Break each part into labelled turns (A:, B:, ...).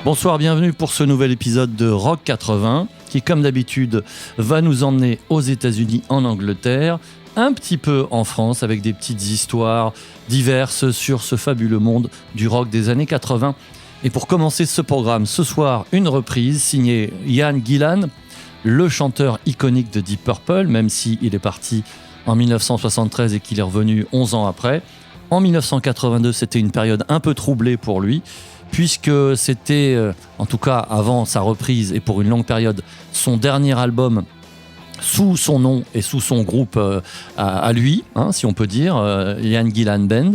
A: Bonsoir, bienvenue pour ce nouvel épisode de Rock 80 qui, comme d'habitude, va nous emmener aux États-Unis, en Angleterre, un petit peu en France avec des petites histoires diverses sur ce fabuleux monde du rock des années 80. Et pour commencer ce programme, ce soir, une reprise signée Ian Gillan, le chanteur iconique de Deep Purple, même s'il est parti en 1973 et qu'il est revenu 11 ans après. En 1982, c'était une période un peu troublée pour lui, puisque c'était, en tout cas avant sa reprise et pour une longue période, son dernier album sous son nom et sous son groupe à lui, si on peut dire, Ian Gillan Band.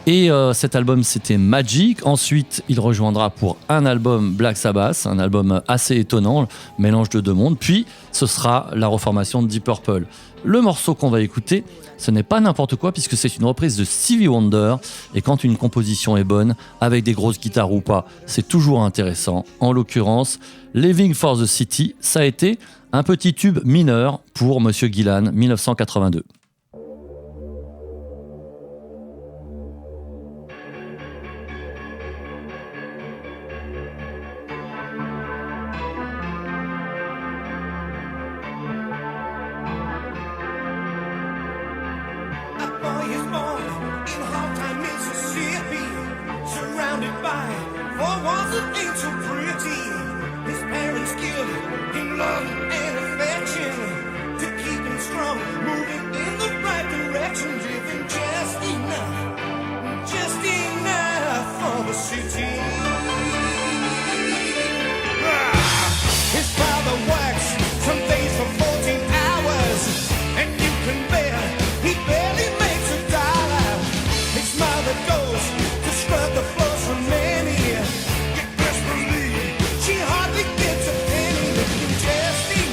A: Et cet album, c'était Magic. Ensuite, il rejoindra pour un album Black Sabbath, un album assez étonnant, mélange de deux mondes. Puis, ce sera la reformation de Deep Purple. Le morceau qu'on va écouter, ce n'est pas n'importe quoi, puisque c'est une reprise de Stevie Wonder. Et quand une composition est bonne, avec des grosses guitares ou pas, c'est toujours intéressant. En l'occurrence, Living for the City, ça a été un petit tube mineur pour Monsieur Gillan, 1982.
B: She hardly gets a penny, just enough.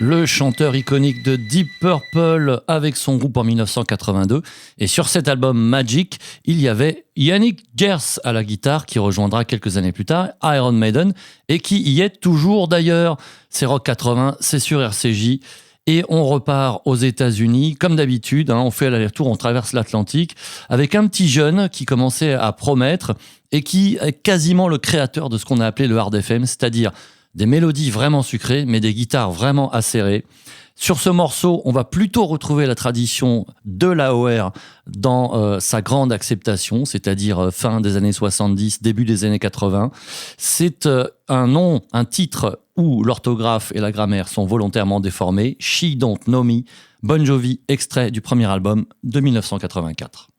A: Le chanteur iconique de Deep Purple avec son groupe en 1982. Et sur cet album Magic, il y avait Yannick Gers à la guitare qui rejoindra quelques années plus tard Iron Maiden et qui y est toujours d'ailleurs. C'est Rock 80, c'est sur RCJ. Et on repart aux États-Unis, comme d'habitude, on fait l'aller-retour, on traverse l'Atlantique, avec un petit jeune qui commençait à promettre et qui est quasiment le créateur de ce qu'on a appelé le hard FM, c'est-à-dire des mélodies vraiment sucrées, mais des guitares vraiment acérées. Sur ce morceau, on va plutôt retrouver la tradition de l'AOR dans sa grande acceptation, c'est-à-dire fin des années 70, début des années 80. C'est un titre où l'orthographe et la grammaire sont volontairement déformés. She Don't Know Me, Bon Jovi, extrait du premier album de 1984.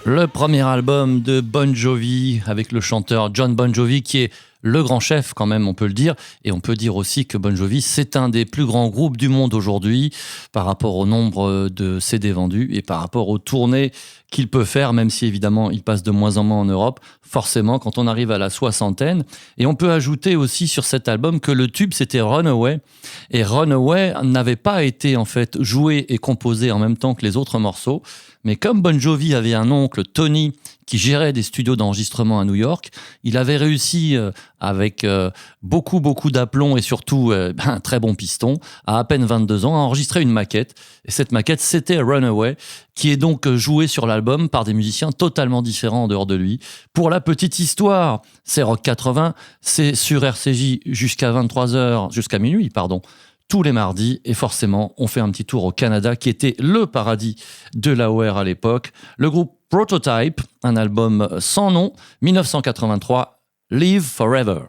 A: Le premier album de Bon Jovi avec le chanteur John Bon Jovi qui est le grand chef quand même, on peut le dire. Et on peut dire aussi que Bon Jovi, c'est un des plus grands groupes du monde aujourd'hui par rapport au nombre de CD vendus et par rapport aux tournées qu'il peut faire, même si évidemment il passe de moins en moins en Europe, forcément quand on arrive à la soixantaine. Et on peut ajouter aussi sur cet album que le tube c'était Runaway. Et Runaway n'avait pas été en fait joué et composé en même temps que les autres morceaux. Mais comme Bon Jovi avait un oncle, Tony, qui gérait des studios d'enregistrement à New York, il avait réussi, avec beaucoup d'aplomb et surtout un très bon piston, à peine 22 ans, à enregistrer une maquette. Et cette maquette, c'était Runaway, qui est donc jouée sur l'album par des musiciens totalement différents en dehors de lui. Pour la petite histoire, c'est Rock 80, c'est sur RCJ jusqu'à 23h, jusqu'à minuit, pardon, tous les mardis, et forcément, on fait un petit tour au Canada, qui était le paradis de l'AOR à l'époque. Le groupe Prototype, un album sans nom, 1983, Live Forever.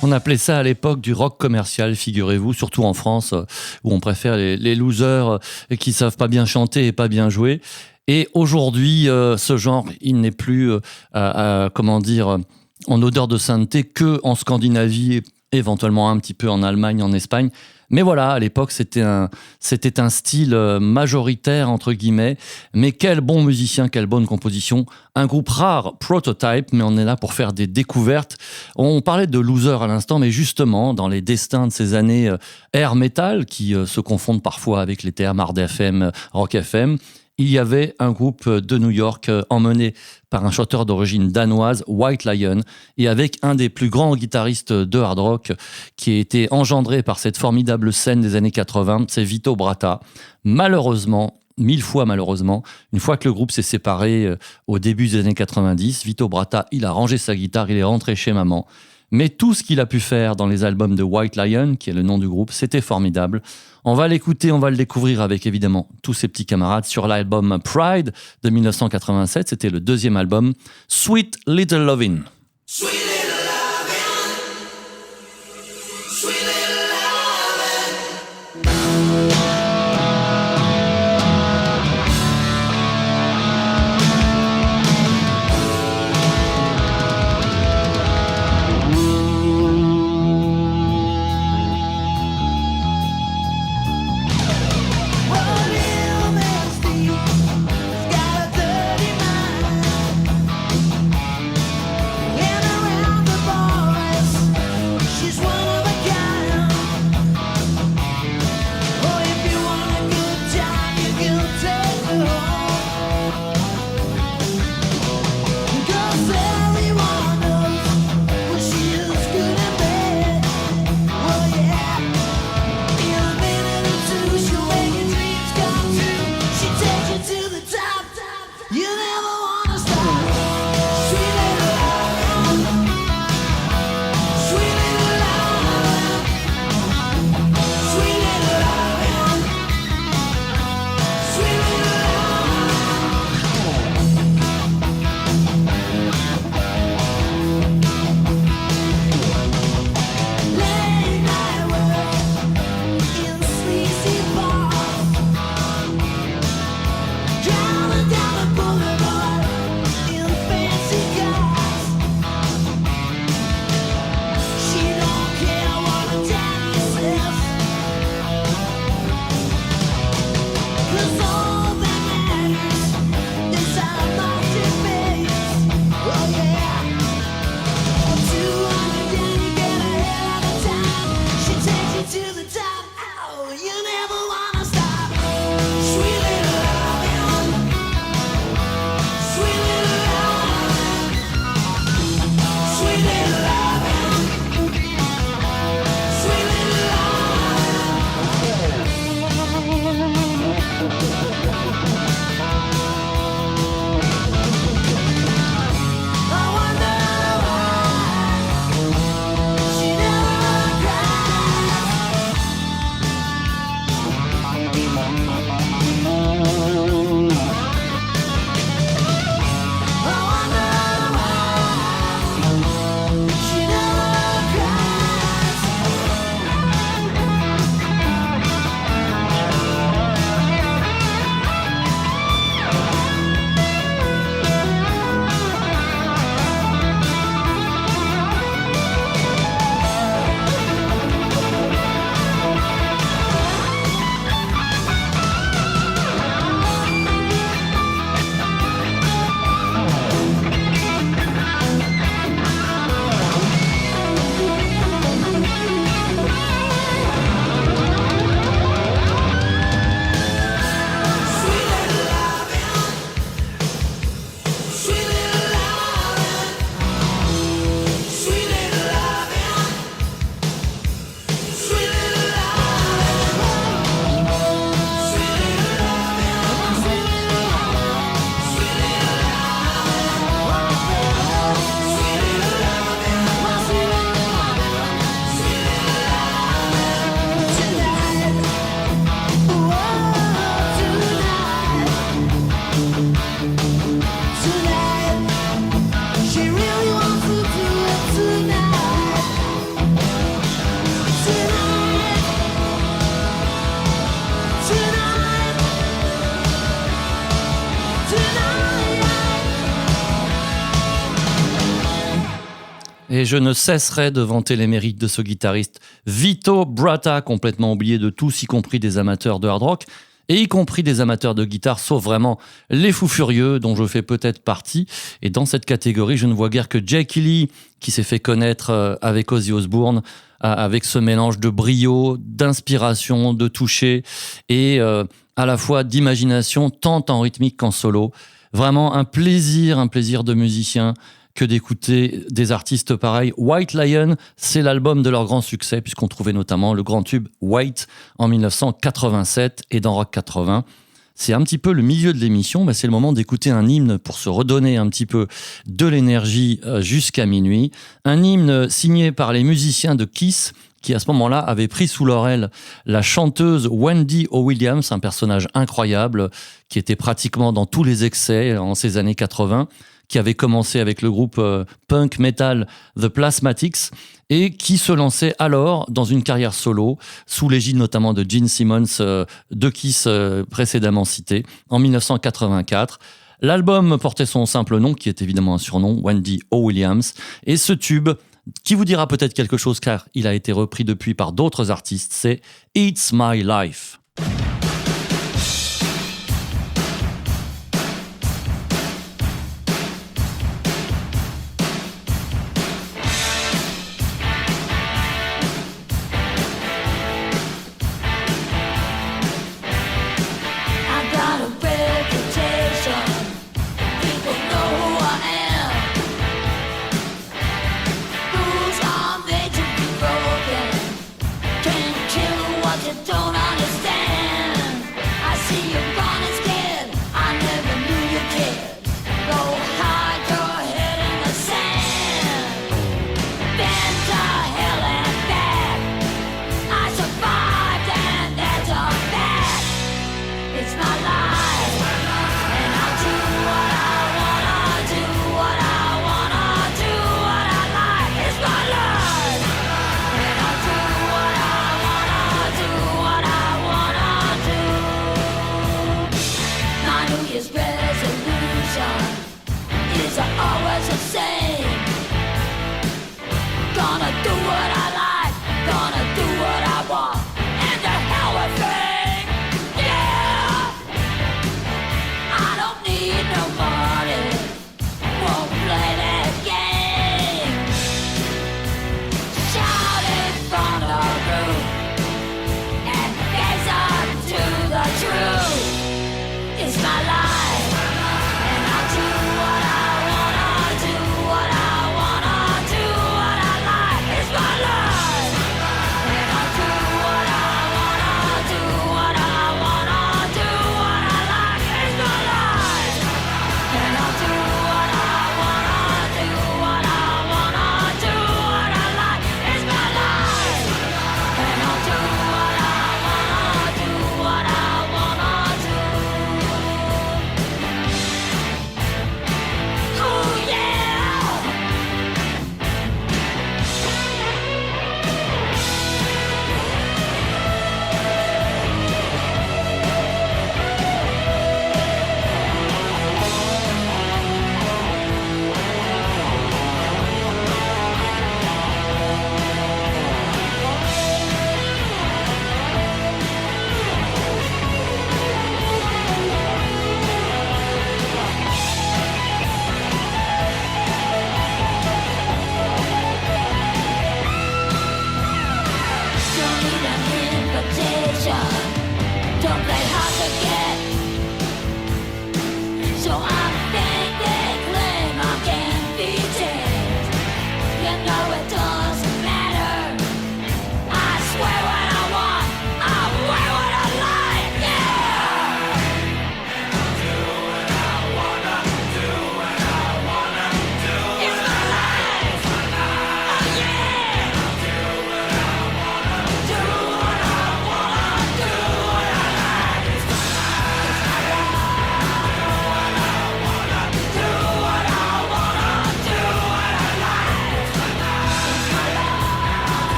A: On appelait ça à l'époque du rock commercial, figurez-vous, surtout en France, où on préfère les losers qui savent pas bien chanter et pas bien jouer. Et aujourd'hui, ce genre, il n'est plus, comment dire, en odeur de sainteté que en Scandinavie, éventuellement un petit peu en Allemagne, en Espagne, Mais voilà, à l'époque, c'était un style majoritaire, entre guillemets. Mais quel bon musicien, quelle bonne composition. Un groupe rare, Prototype, mais on est là pour faire des découvertes. On parlait de Loser à l'instant, mais justement, dans les destins de ces années air metal, qui se confondent parfois avec les termes hard FM, rock FM, il y avait un groupe de New York emmené par un chanteur d'origine danoise, White Lion, et avec un des plus grands guitaristes de hard rock qui a été engendré par cette formidable scène des années 80, c'est Vito Bratta. Malheureusement, 1000 fois malheureusement, une fois que le groupe s'est séparé au début des années 90, Vito Bratta, il a rangé sa guitare, il est rentré chez maman. Mais tout ce qu'il a pu faire dans les albums de White Lion, qui est le nom du groupe, c'était formidable. On va l'écouter, on va le découvrir avec évidemment tous ses petits camarades sur l'album Pride de 1987. C'était le deuxième album, Sweet Little Lovin'. Sweet little lovin', sweet little lovin'. She's one of a kind. Et je ne cesserai de vanter les mérites de ce guitariste Vito Bratta, complètement oublié de tous, y compris des amateurs de hard rock, et y compris des amateurs de guitare, sauf vraiment les fous furieux, dont je fais peut-être partie. Et dans cette catégorie, je ne vois guère que Jackie Lee, qui s'est fait connaître avec Ozzy Osbourne, avec ce mélange de brio, d'inspiration, de toucher, et à la fois d'imagination, tant en rythmique qu'en solo. Vraiment un plaisir de musicien que d'écouter des artistes pareils. White Lion, c'est l'album de leur grand succès, puisqu'on trouvait notamment le grand tube White en 1987 et dans Rock 80. C'est un petit peu le milieu de l'émission, mais c'est le moment d'écouter un hymne pour se redonner un petit peu de l'énergie jusqu'à minuit. Un hymne signé par les musiciens de Kiss, qui à ce moment-là avaient pris sous leur aile la chanteuse Wendy O. Williams, un personnage incroyable, qui était pratiquement dans tous les excès en ces années 80, qui avait commencé avec le groupe punk metal The Plasmatics et qui se lançait alors dans une carrière solo sous l'égide notamment de Gene Simmons de Kiss précédemment cité en 1984. L'album portait son simple nom qui est évidemment un surnom, Wendy O. Williams, et ce tube qui vous dira peut-être quelque chose car il a été repris depuis par d'autres artistes, c'est It's My Life.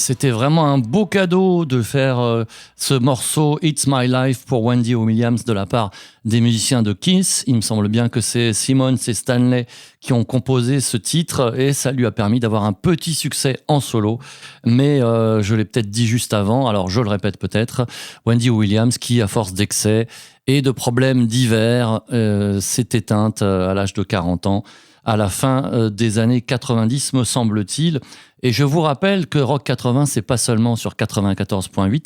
A: C'était vraiment un beau cadeau de faire ce morceau It's My Life pour Wendy Williams de la part des musiciens de Kiss. Il me semble bien que c'est Simmons et Stanley qui ont composé ce titre et ça lui a permis d'avoir un petit succès en solo. Mais je l'ai peut-être dit juste avant, alors je le répète peut-être, Wendy Williams qui, à force d'excès et de problèmes divers, s'est éteinte à l'âge de 40 ans. À la fin des années 90, me semble-t-il. Et je vous rappelle que Rock 80, c'est pas seulement sur 94.8,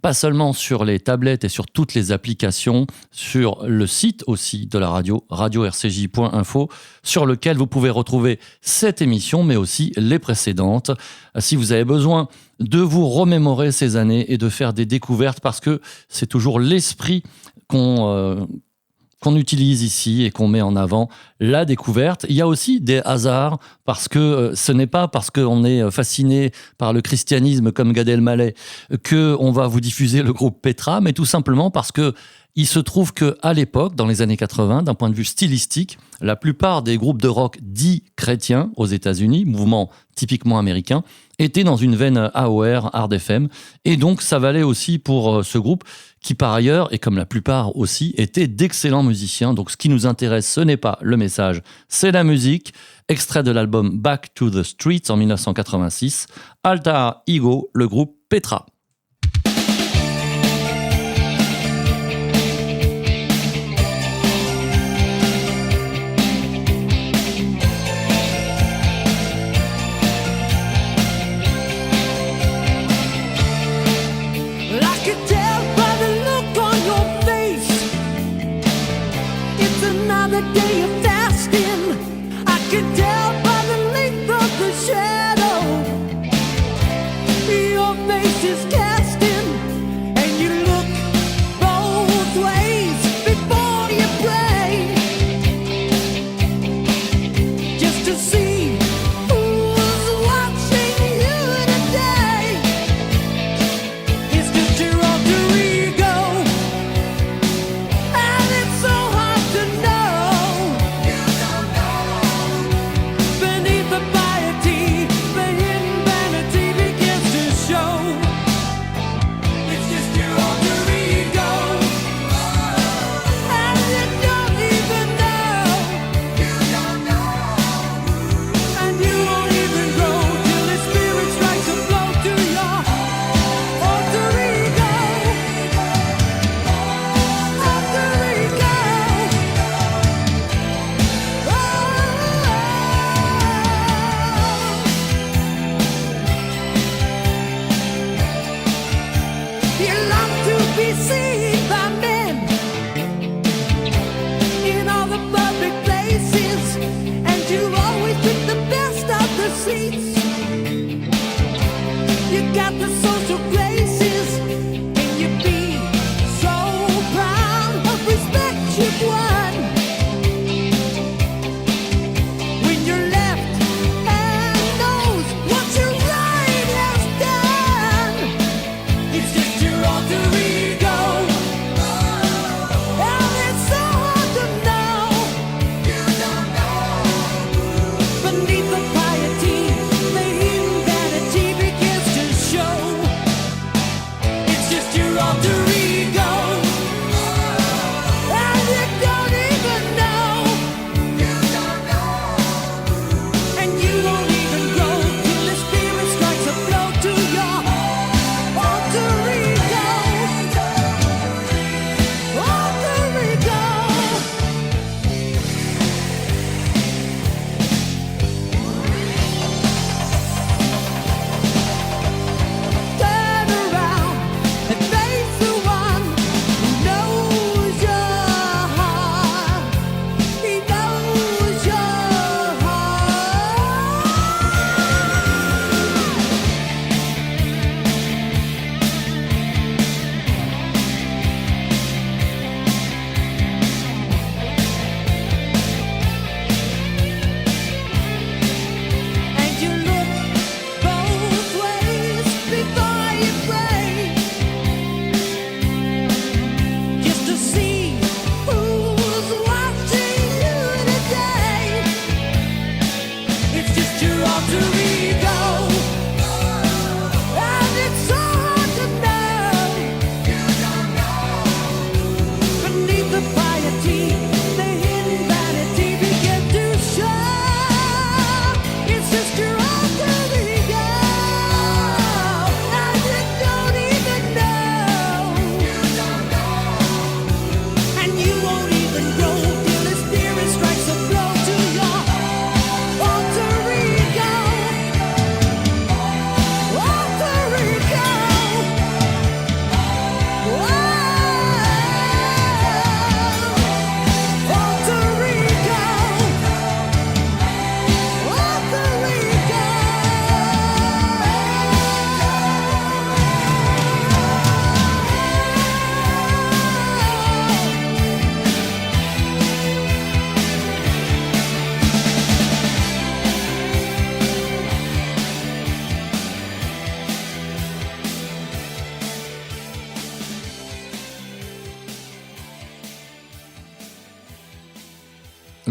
A: pas seulement sur les tablettes et sur toutes les applications, sur le site aussi de la radio, radio-rcj.info, sur lequel vous pouvez retrouver cette émission, mais aussi les précédentes. Si vous avez besoin de vous remémorer ces années et de faire des découvertes, parce que c'est toujours l'esprit qu'on utilise ici et qu'on met en avant, la découverte. Il y a aussi des hasards, parce que ce n'est pas parce qu'on est fasciné par le christianisme comme Gad Elmaleh qu'on va vous diffuser le groupe Petra, mais tout simplement parce que il se trouve qu'à l'époque, dans les années 80, d'un point de vue stylistique, la plupart des groupes de rock dits chrétiens aux États-Unis, mouvement typiquement américain, étaient dans une veine AOR, Hard FM. Et donc, ça valait aussi pour ce groupe qui, par ailleurs, et comme la plupart aussi, étaient d'excellents musiciens. Donc, ce qui nous intéresse, ce n'est pas le message, c'est la musique. Extrait de l'album Back to the Streets en 1986. Altar Ego, le groupe Petra.
B: Day of fasting, I can tell by the length of the shadow. Your face is casting, and you look both ways before you pray, just to see who's watching you today. It's just your alter ego, and it's so hard to know. Beneath the piety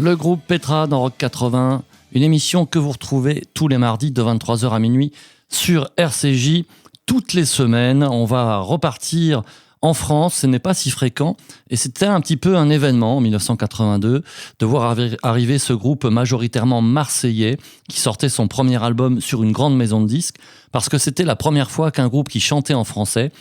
A: Le groupe Petra dans Rock 80, une émission que vous retrouvez tous les mardis de 23h à minuit sur RCJ. Toutes les semaines, on va repartir en France, ce n'est pas si fréquent et c'était un petit peu un événement en 1982 de voir arriver ce groupe majoritairement marseillais qui sortait son premier album sur une grande maison de disques parce que c'était la première fois qu'un groupe qui chantait en français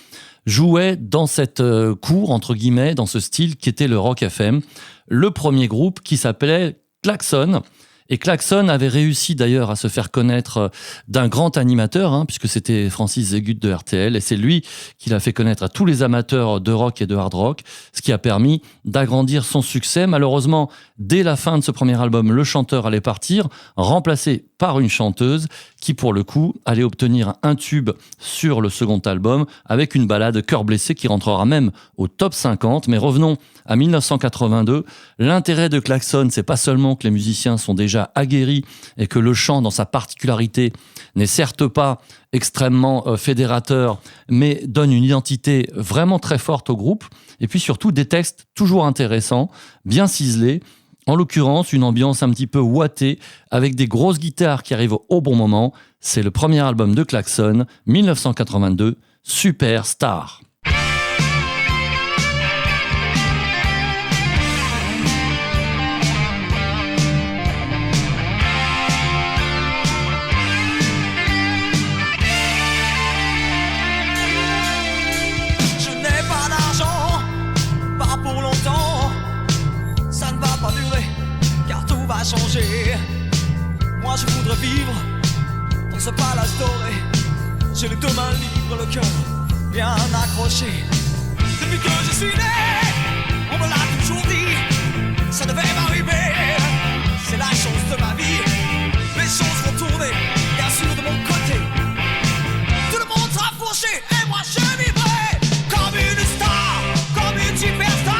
A: jouait dans cette cour, entre guillemets, dans ce style qui était le Rock FM. Le premier groupe qui s'appelait Klaxon. Et Klaxon avait réussi d'ailleurs à se faire connaître d'un grand animateur, puisque c'était Francis Zegut de RTL, et c'est lui qui l'a fait connaître à tous les amateurs de rock et de hard rock, ce qui a permis d'agrandir son succès. Malheureusement, dès la fin de ce premier album, le chanteur allait partir, remplacé par une chanteuse qui, pour le coup, allait obtenir un tube sur le second album avec une ballade Cœur blessé qui rentrera même au top 50. Mais revenons à 1982. L'intérêt de Klaxon, c'est pas seulement que les musiciens sont déjà aguerris et que le chant, dans sa particularité, n'est certes pas extrêmement fédérateur, mais donne une identité vraiment très forte au groupe. Et puis surtout, des textes toujours intéressants, bien ciselés. En l'occurrence, une ambiance un petit peu ouatée, avec des grosses guitares qui arrivent au bon moment. C'est le premier album de Klaxon, 1982, Superstar.
C: Je n'ai pas d'argent, pas pour longtemps. Ça ne va pas durer, car tout va changer. Moi je voudrais vivre dans ce palace doré. J'ai les deux mains libres, le cœur bien accroché. Depuis que je suis né, on me l'a toujours dit, ça devait m'arriver. C'est la chance de ma vie, les choses vont tourner, bien sûr de mon côté. Tout le monde sera fauché, et moi je vivrai comme une star, comme une superstar.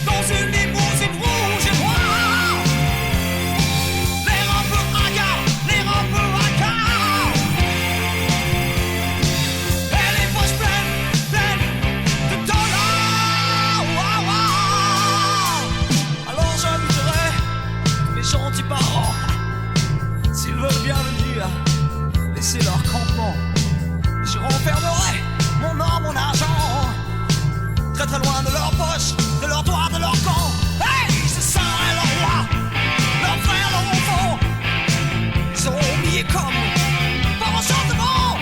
C: Dans une limousine rouge et noire. L'air un peu hagard, l'air un peu hagard. Et les poches pleines de dollars. Ouah, ouah. Alors j'inviterai mes gentils parents, s'ils veulent bien venir laisser leur campement. Je renfermerai mon or, mon argent, très très loin de leur poche, de leurs doigts, de leur camp. Hey, je serai leur roi, leur frère, leur enfant. Ils seront oubliés comme par enchantement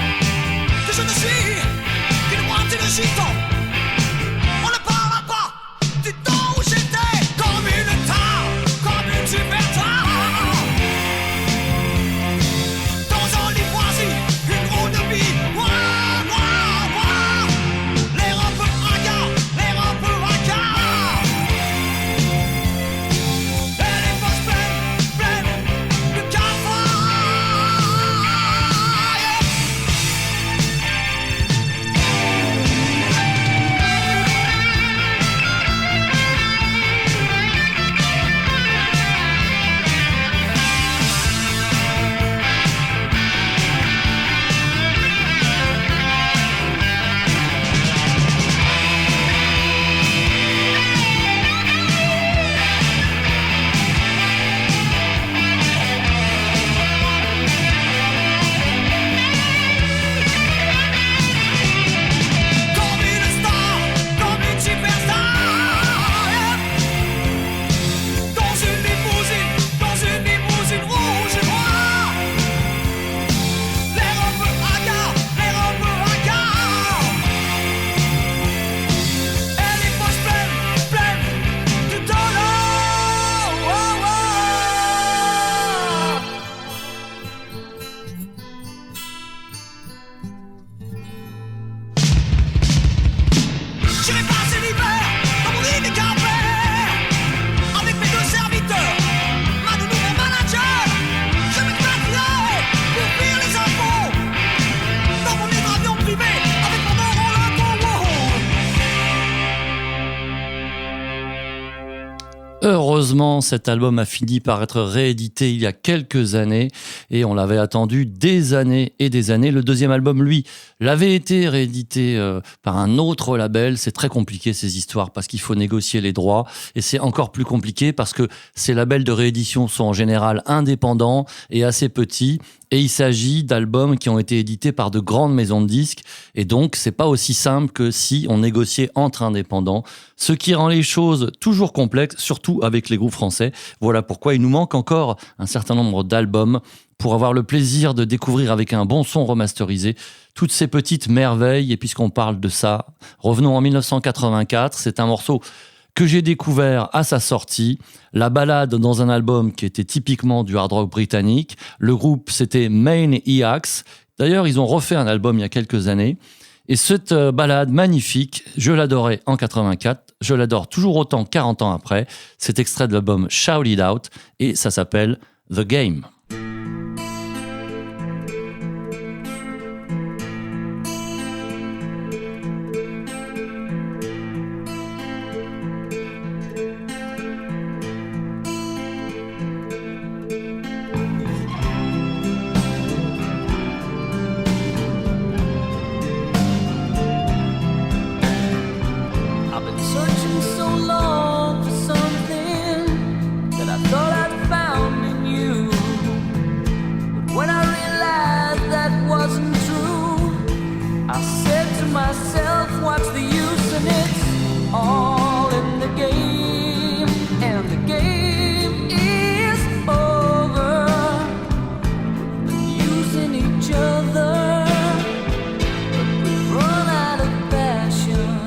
C: que je ne suis qu'une moitié de gitan. On ne parlera pas du temps où j'étais comme une star, comme une superstar. Dans un lit moisi, une drôle de vie. Moi, l'air un peu hagard, l'air un peu
A: Heureusement, cet album a fini par être réédité il y a quelques années et on l'avait attendu des années et des années. Le deuxième album, lui, l'avait été réédité par un autre label. C'est très compliqué ces histoires parce qu'il faut négocier les droits et c'est encore plus compliqué parce que ces labels de réédition sont en général indépendants et assez petits. Et il s'agit d'albums qui ont été édités par de grandes maisons de disques. Et donc, c'est pas aussi simple que si on négociait entre indépendants. Ce qui rend les choses toujours complexes, surtout avec les groupes français. Voilà pourquoi il nous manque encore un certain nombre d'albums pour avoir le plaisir de découvrir avec un bon son remasterisé toutes ces petites merveilles. Et puisqu'on parle de ça, revenons en 1984. C'est un morceau que j'ai découvert à sa sortie, la ballade dans un album qui était typiquement du hard rock britannique. Le groupe, c'était Maniacs. D'ailleurs, ils ont refait un album il y a quelques années. Et cette ballade magnifique, je l'adorais en 84, je l'adore toujours autant 40 ans après. C'est extrait de l'album Shout It Out et ça s'appelle The Game.
B: I've been searching so long for something that I thought I'd found in you. But when I realized that wasn't true, I said to myself, what's the use? And it's all in the game, and the game is over. Been using each other, but we've run out of passion.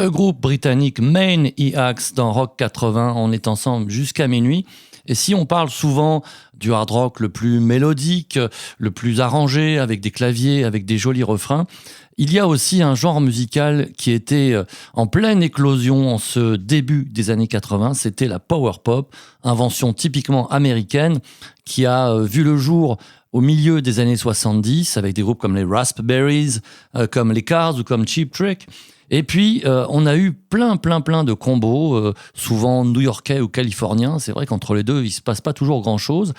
A: Le groupe britannique Main E-Axe dans Rock 80, on est ensemble jusqu'à minuit. Et si on parle souvent du hard rock le plus mélodique, le plus arrangé, avec des claviers, avec des jolis refrains, il y a aussi un genre musical qui était en pleine éclosion en ce début des années 80, c'était la power pop, invention typiquement américaine qui a vu le jour au milieu des années 70 avec des groupes comme les Raspberries, comme les Cars ou comme Cheap Trick. Et puis, on a eu plein de combos, souvent new-yorkais ou californiens. C'est vrai qu'entre les deux, il se passe pas toujours grand-chose,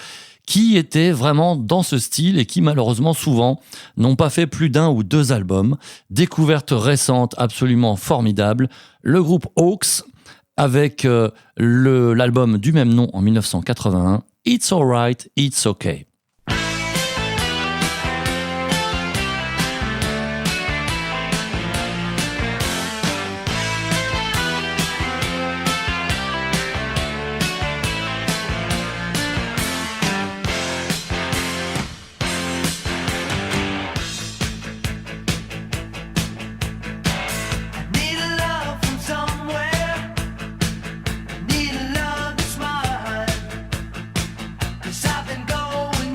A: qui étaient vraiment dans ce style et qui, malheureusement, souvent, n'ont pas fait plus d'un ou deux albums. Découverte récente, absolument formidable. Le groupe Hawks, avec l'album du même nom en 1981, It's Alright, It's Okay.
C: Need a love from somewhere. Need a love that's mine. 'Cause I've been going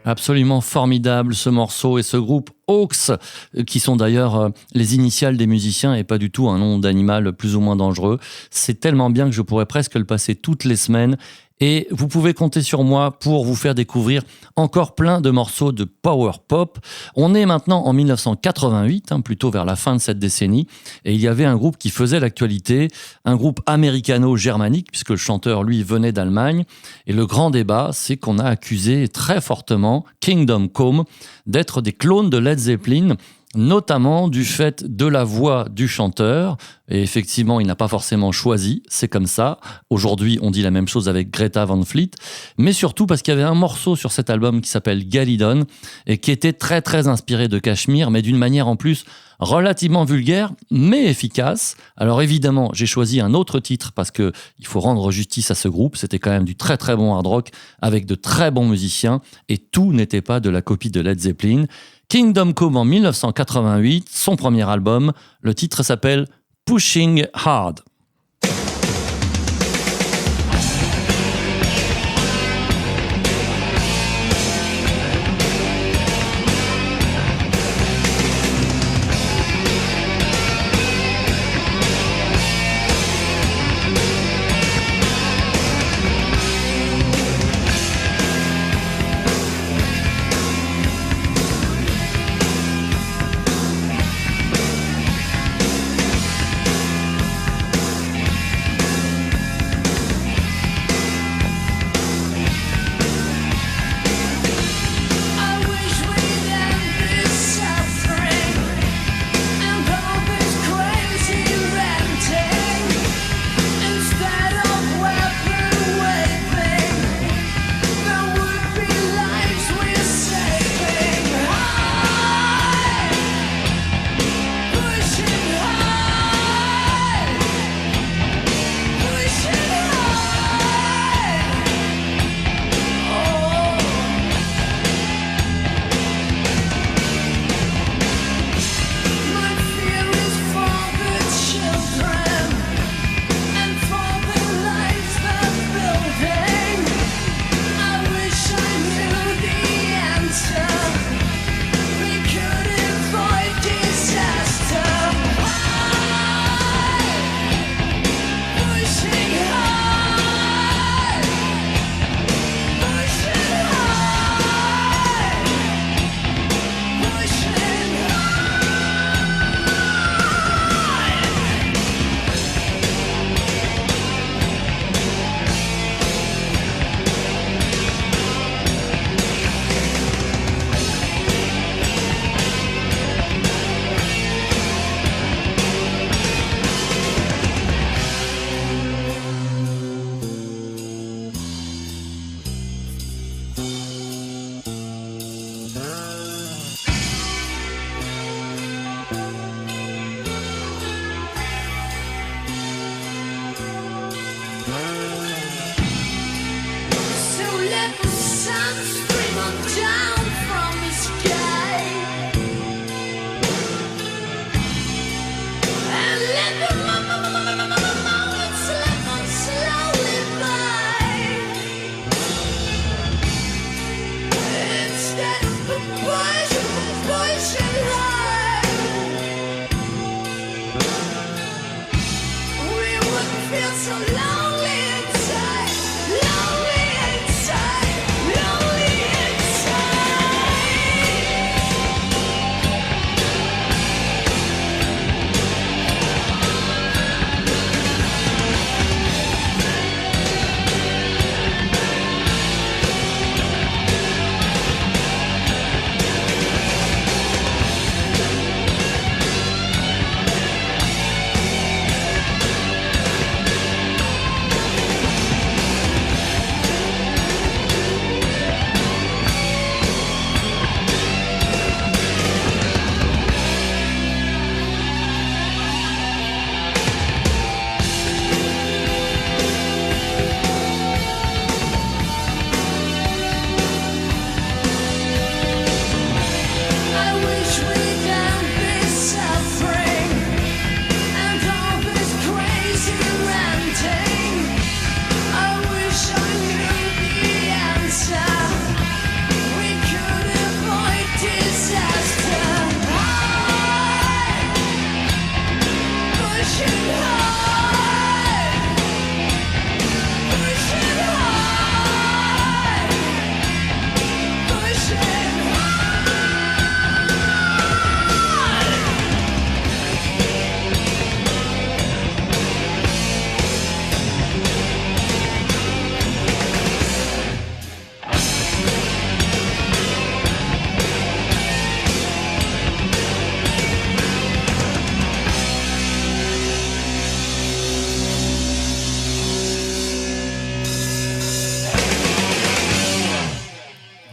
A: Absolument formidable ce morceau et ce groupe Hawks, qui sont d'ailleurs les initiales des musiciens et pas du tout un nom d'animal plus ou moins dangereux. C'est tellement bien que je pourrais presque le passer toutes les semaines. Et vous pouvez compter sur moi pour vous faire découvrir encore plein de morceaux de power pop. On est maintenant en 1988, plutôt vers la fin de cette décennie, et il y avait un groupe qui faisait l'actualité, un groupe américano-germanique, puisque le chanteur, lui, venait d'Allemagne. Et le grand débat, c'est qu'on a accusé très fortement Kingdom Come d'être des clones de Led Zeppelin, notamment du fait de la voix du chanteur. Et effectivement, il n'a pas forcément choisi, c'est comme ça. Aujourd'hui, on dit la même chose avec Greta Van Fleet, mais surtout parce qu'il y avait un morceau sur cet album qui s'appelle Galidon et qui était très très inspiré de Cashmere, mais d'une manière en plus relativement vulgaire, mais efficace. Alors évidemment, j'ai choisi un autre titre parce que il faut rendre justice à ce groupe. C'était quand même du très très bon hard rock avec de très bons musiciens et tout n'était pas de la copie de Led Zeppelin. Kingdom Come en 1988, son premier album. Le titre s'appelle Pushing Hard.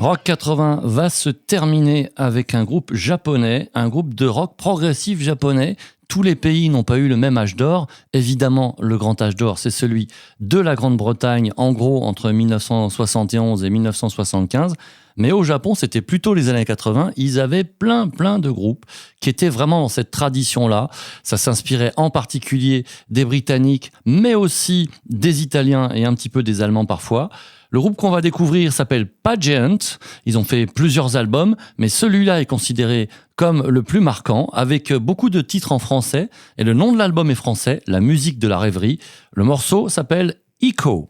A: Rock 80 va se terminer avec un groupe japonais, un groupe de rock progressif japonais. Tous les pays n'ont pas eu le même âge d'or. Évidemment, le grand âge d'or, c'est celui de la Grande-Bretagne, en gros entre 1971 et 1975. Mais au Japon, c'était plutôt les années 80. Ils avaient plein de groupes qui étaient vraiment dans cette tradition-là. Ça s'inspirait en particulier des Britanniques, mais aussi des Italiens et un petit peu des Allemands parfois. Le groupe qu'on va découvrir s'appelle Pageant. Ils ont fait plusieurs albums, mais celui-là est considéré comme le plus marquant, avec beaucoup de titres en français. Et le nom de l'album est français, La musique de la rêverie. Le morceau s'appelle Echo.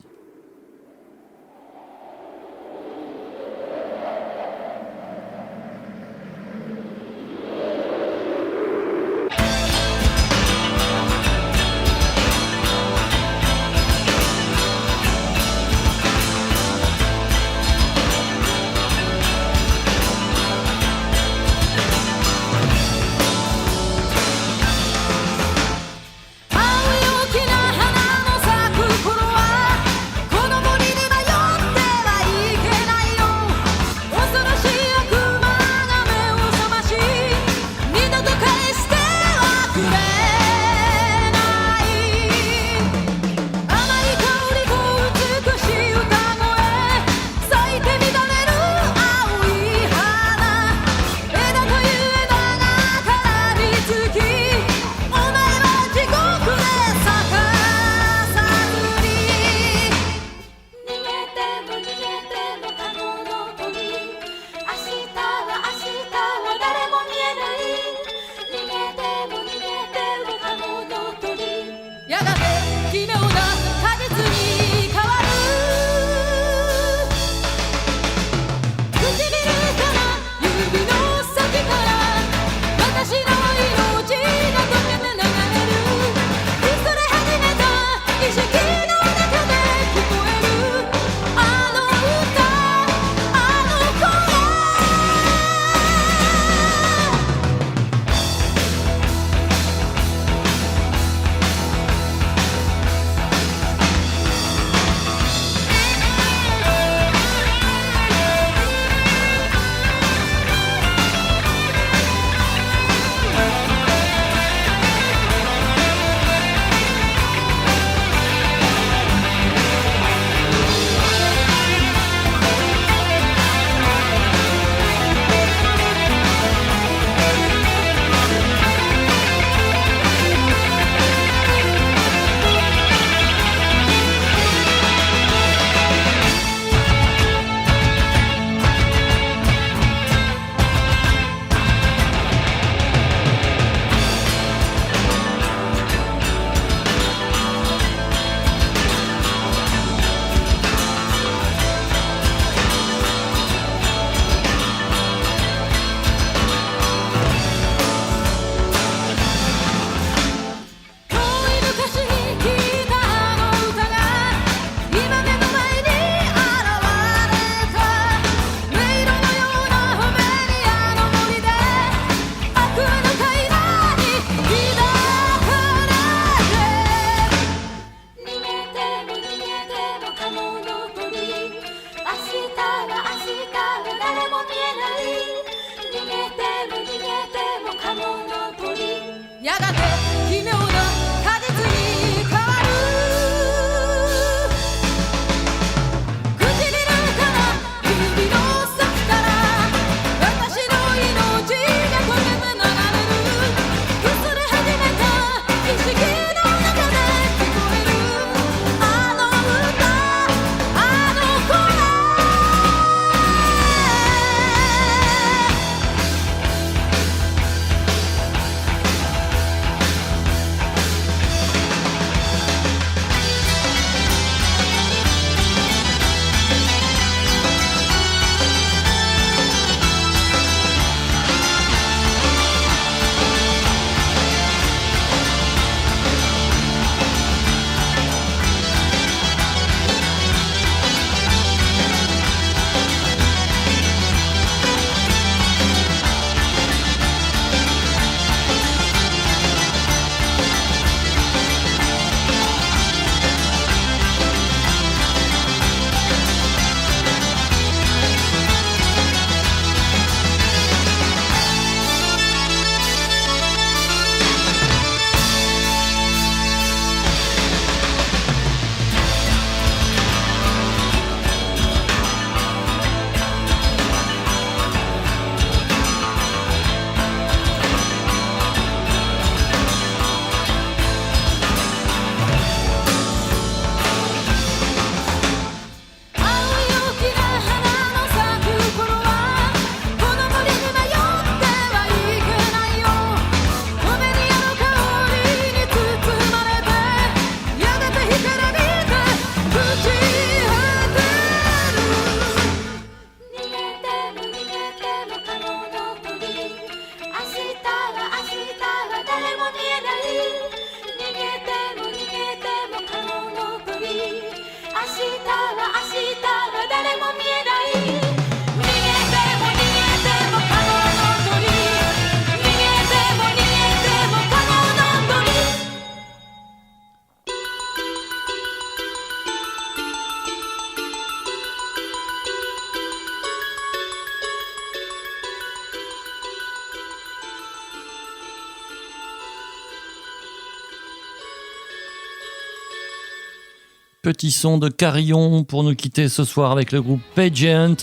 A: petit son de Carillon pour nous quitter ce soir avec le groupe Pageant.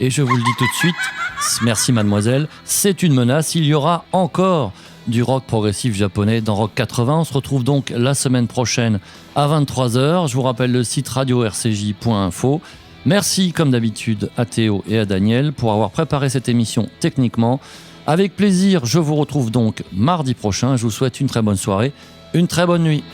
A: Et je vous le dis tout de suite, merci mademoiselle, c'est une menace, il y aura encore du rock progressif japonais dans Rock 80. On se retrouve donc la semaine prochaine à 23h. Je vous rappelle le site radio-rcj.info. Merci comme d'habitude à Théo et à Daniel pour avoir préparé cette émission techniquement. Avec plaisir, je vous retrouve donc mardi prochain. Je vous souhaite une très bonne soirée, une très bonne nuit.